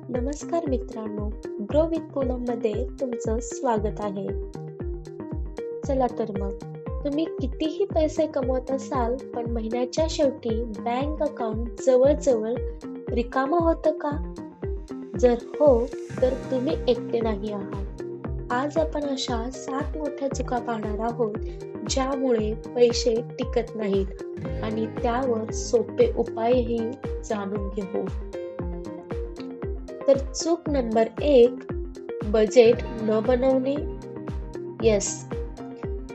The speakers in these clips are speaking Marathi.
नमस्कार मित्रांनो, ग्रो विथ पूनम मध्ये तुमचं स्वागत आहे. चला तर मग, तुम्ही कितीही पैसे कमवत असाल पण महिन्याच्या शेवटी बँक अकाउंट जवळजवळ रिकामं होतं का? जर हो, तर तुम्ही एकटे नाही आहात. आज आपण अशा 7 मोठ्या चुका पाहणार आहोत ज्यामुळे पैसे टिकत नाहीत आणि त्यावर सोपे उपायही जाणून घेऊ. तर चूक नंबर 1, बजेट न बनवणे. येस,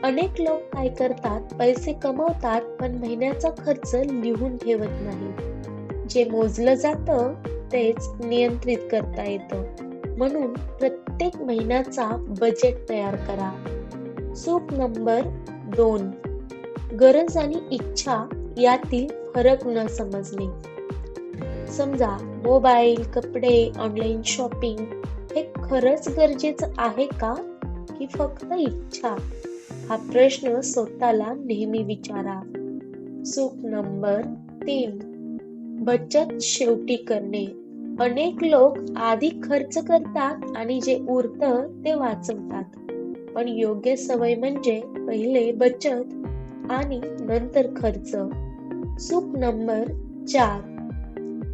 अनेक लोक काय करतात, पैसे कमवतात पण महिन्याचा खर्च लिहून ठेवत नाही. जे मोजलं जातं तेच नियंत्रित करता येतं. म्हणून प्रत्येक महिन्याचा बजेट तयार करा. चूक नंबर 2, गरज आणि इच्छा यातील फरक न समजणे. समजा मोबाईल, कपडे, ऑनलाईन शॉपिंग हे खरंच गरजेचं आहे का, की फक्त इच्छा? हा प्रश्न स्वतःला नेहमी विचारा. चूक नंबर 3, बचत शेवटी करणे. अनेक लोक आधी खर्च करतात आणि जे उरतं ते वाचवतात. पण योग्य सवय म्हणजे पहिले बचत आणि नंतर खर्च. चूक नंबर 4,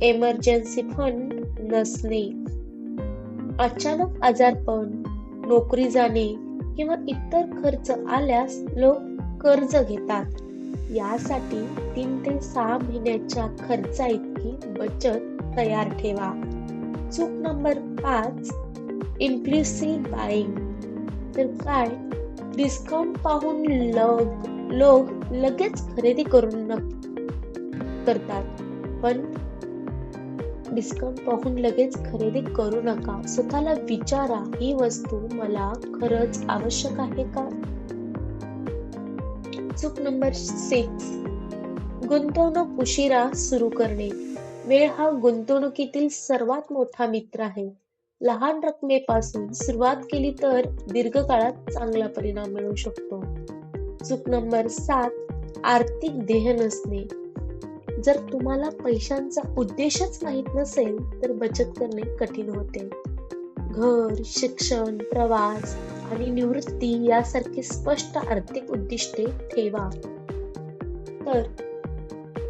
इमर्जन्सी फंड नसणे. अचानक आजारपण, नोकरी जाणे किंवा इतर खर्च आल्यास लोक कर्ज घेतात. यासाठी 3 ते 6 महिन्याच्या खर्चा इतकी बचत तयार ठेवा. चूक नंबर 5, इम्पल्सिव्ह बाईंग. तर काय, डिस्काउंट पाहून लोक लगेच खरेदी करतात. पण डिस्काउंट पाहून लगेच खरेदी करू नका. स्वतःला विचारा, ही वस्तू मला खरंच आवश्यक आहे का? चूक नंबर 6, गुंतवणूक उशिरा सुरू करणे. वेळ हा गुंतवणुकीतील सर्वात मोठा मित्र आहे. लहान रकमेपासून सुरुवात केली तर दीर्घकाळात चांगला परिणाम मिळू शकतो. चूक नंबर 7, आर्थिक ध्येय नसणे. जर तुम्हाला पैशांचा उद्देशच माहित नसेल तर बचत करणे कठीण होते. घर, शिक्षण, प्रवास आणि निवृत्ती यासारखी स्पष्ट आर्थिक उद्दिष्टे ठेवा. तर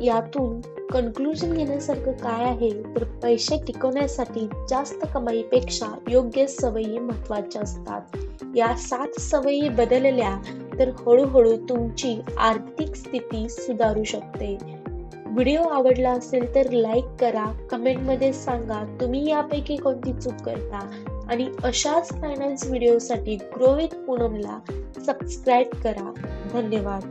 यातून कन्क्लुजन घेण्यासारखं काय आहे, तर पैसे टिकवण्यासाठी जास्त कमाईपेक्षा योग्य सवयी महत्वाच्या असतात. या 7 सवयी बदलल्या तर हळूहळू तुमची आर्थिक स्थिती सुधारू शकते. व्हिडिओ आवडला असेल तर लाईक करा, कमेंटमध्ये सांगा तुम्ही यापैकी कोणती चूक करता आणि अशाच फायनान्स व्हिडिओसाठी ग्रो विथ पूनमला सबस्क्राईब करा. धन्यवाद.